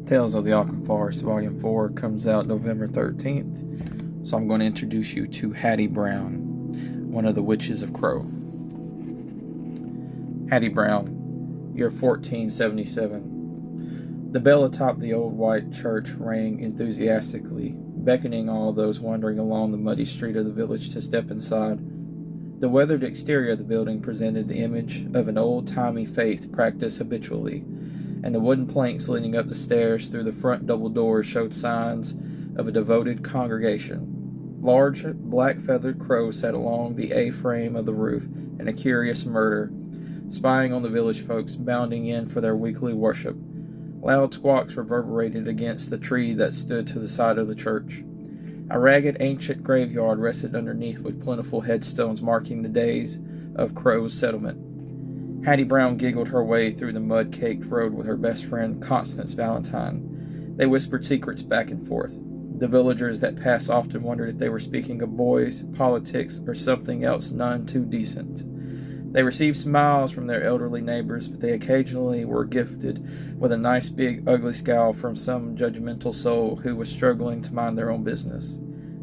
Tales of the Alkhalm Forest, Volume 4, comes out November 13th. So I'm going to introduce you to Hattie Brown, one of the witches of Crow. Hattie Brown, year 1477. The bell atop the old white church rang enthusiastically, beckoning all those wandering along the muddy street of the village to step inside. The weathered exterior of the building presented the image of an old-timey faith practiced habitually, and the wooden planks leading up the stairs through the front double doors showed signs of a devoted congregation. Large, black-feathered crows sat along the A-frame of the roof in a curious murder, spying on the village folks bounding in for their weekly worship. Loud squawks reverberated against the tree that stood to the side of the church. A ragged, ancient graveyard rested underneath with plentiful headstones marking the days of Crow's settlement. Hattie Brown giggled her way through the mud-caked road with her best friend, Constance Valentine. They whispered secrets back and forth. The villagers that passed often wondered if they were speaking of boys, politics, or something else none too decent. They received smiles from their elderly neighbors, but they occasionally were gifted with a nice big ugly scowl from some judgmental soul who was struggling to mind their own business.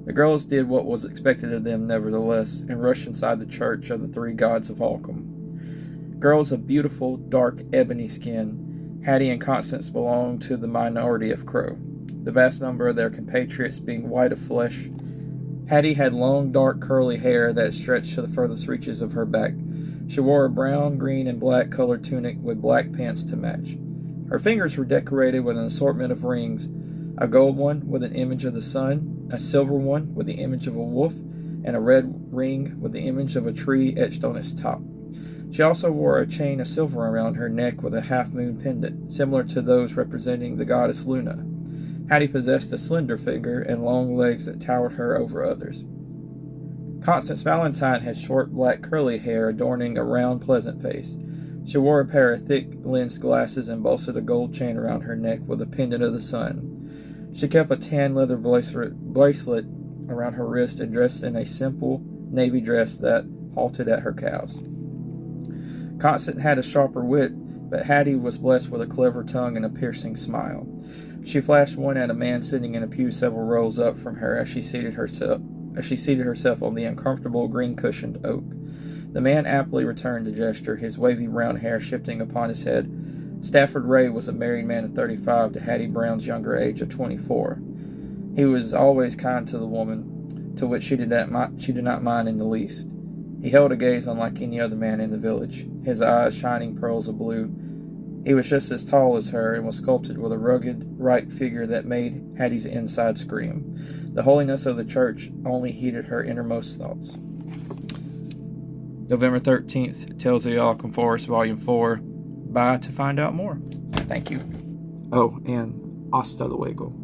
The girls did what was expected of them nevertheless, and rushed inside the church of the three gods of Alkhalm. Girls of beautiful, dark, ebony skin, Hattie and Constance belonged to the minority of Crow, the vast number of their compatriots being white of flesh. Hattie had long, dark, curly hair that stretched to the furthest reaches of her back. She wore a brown, green, and black colored tunic with black pants to match. Her fingers were decorated with an assortment of rings, a gold one with an image of the sun, a silver one with the image of a wolf, and a red ring with the image of a tree etched on its top. She also wore a chain of silver around her neck with a half-moon pendant, similar to those representing the goddess Luna. Hattie possessed a slender figure and long legs that towered her over others. Constance Valentine had short black curly hair adorning a round, pleasant face. She wore a pair of thick lensed glasses and boasted a gold chain around her neck with a pendant of the sun. She kept a tan leather bracelet around her wrist and dressed in a simple navy dress that halted at her calves. Constance had a sharper wit, but Hattie was blessed with a clever tongue and a piercing smile. She flashed one at a man sitting in a pew several rows up from her as she seated herself on the uncomfortable green-cushioned oak. The man aptly returned the gesture, his wavy brown hair shifting upon his head. Stafford Ray was a married man of 35 to Hattie Brown's younger age of 24. He was always kind to the woman, to which she did not mind in the least. He held a gaze unlike any other man in the village, his eyes shining pearls of blue. He was just as tall as her and was sculpted with a rugged, right figure that made Hattie's inside scream. The holiness of the church only heated her innermost thoughts. November 13th, Tales of the Alkhalm Forest, Volume 4. Buy to find out more. Thank you. Oh, and hasta luego.